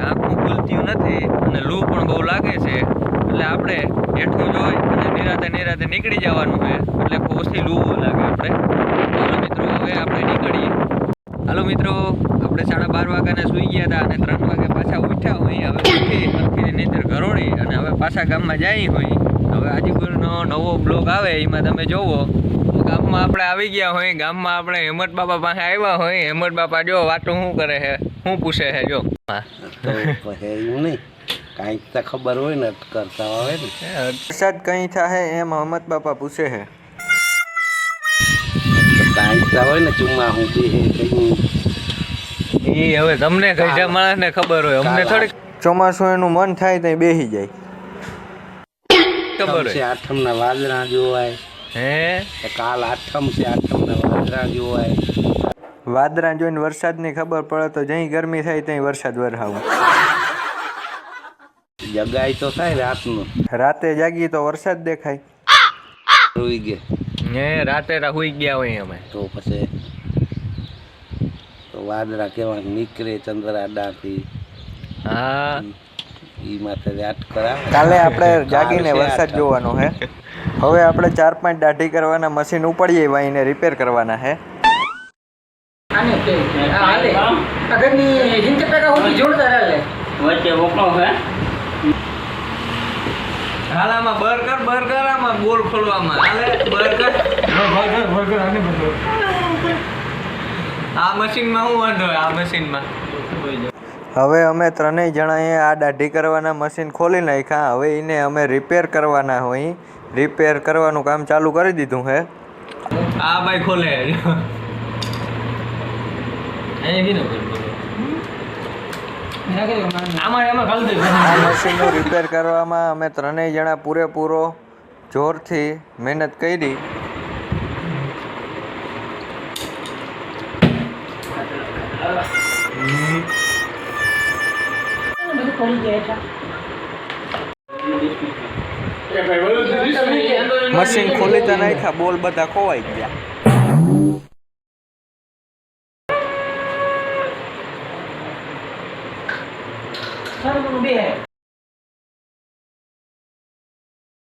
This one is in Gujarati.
આંખું ખુલતી નથી અને લૂ પણ બહુ લાગે છે, એટલે આપણે હેઠું જોઈ અને નિરાતે નીકળી જવાનું છે, એટલે ઓછી લૂ લાગે આપણે. હાલો મિત્રો, હવે આપણે નીકળીએ. હાલો મિત્રો, આપણે 12:30 વાગ્યાના સૂઈ ગયા હતા અને 3 વાગે પાછા ઉઠ્યા હોય. હવે ઉઠી સરખી નીંદર ઘરોડી અને હવે પાછા ગામમાં જઈ હોય. હવે આજુબાજુનો નવો બ્લોગ આવે એમાં તમે જોવો. ગામમાં આપણે આવી ગયા હોય. ગામમાં આપણે હેમત બાપા પાસે આવ્યા હોય. હેમત બાપા જો વાતો શું કરે છે, શું પૂછે છે જો. એવું નહીં, કાંઈક તો ખબર હોય ને કરતા આવે ને. વરસાદ કઈ થાય એમ હેમત બાપા પૂછે છે. કાંઈક તો હોય ને ચુમ્મા હું એ હવે તમને કઈ માણસને ખબર હોય, અમને થોડીક. ચોમાસું એનું મન થાય તો બેસી જાય. ખબર હોય આઠમના વાદળા જોવાય. હે કાલ આઠમ છે, આઠમના વાદળા જોવાય. વાદળા જોઈને વરસાદની ખબર પડે તો જઈ ગરમી થાય ત્યાં વરસાદ વરસાવું. જગાય તો થાય રાતનું. રાતે જાગી તો વરસાદ દેખાય. સુઈ ગયા રાતે હુઈ ગયા હોય અમે તો પછી તો વાદળા કેવા નીકળે ચંદ્રાડાથી. હા, ઈ માથે રાત કરાવે. કાલે આપણે જાગીને વરસાદ જોવાનો હે. હવે આપણે 4-5 દાઢી કરવાના મશીન ઉપાડીએ વાઈને રિપેર કરવાના હે. આને કે હાલે અગરની 70% સુધી જોડતા રહે વચ્ચે ઓકળો હે. હાલામાં બર્ગર આમાં બોલ ખોલવામાં હાલે બર્ગર આને બધો. આ મશીનમાં હું વાંધો આ મશીનમાં. હવે અમે ત્રણેય જણાએ આ દાઢી કરવાના મશીન ખોલી નાખ્યા. હવે એને અમે રિપેર કરવાના હોય. રિપેર કરવાનું કામ ચાલુ કરી દીધું હે. આ ભાઈ ખોલે. આ મશીનનું રિપેર કરવામાં અમે ત્રણેય જણા પૂરેપૂરો જોરથી મહેનત કરી. મશીન ખોલી તો નાખ્યા, બોલ બધા ખોવાઈ ગયા.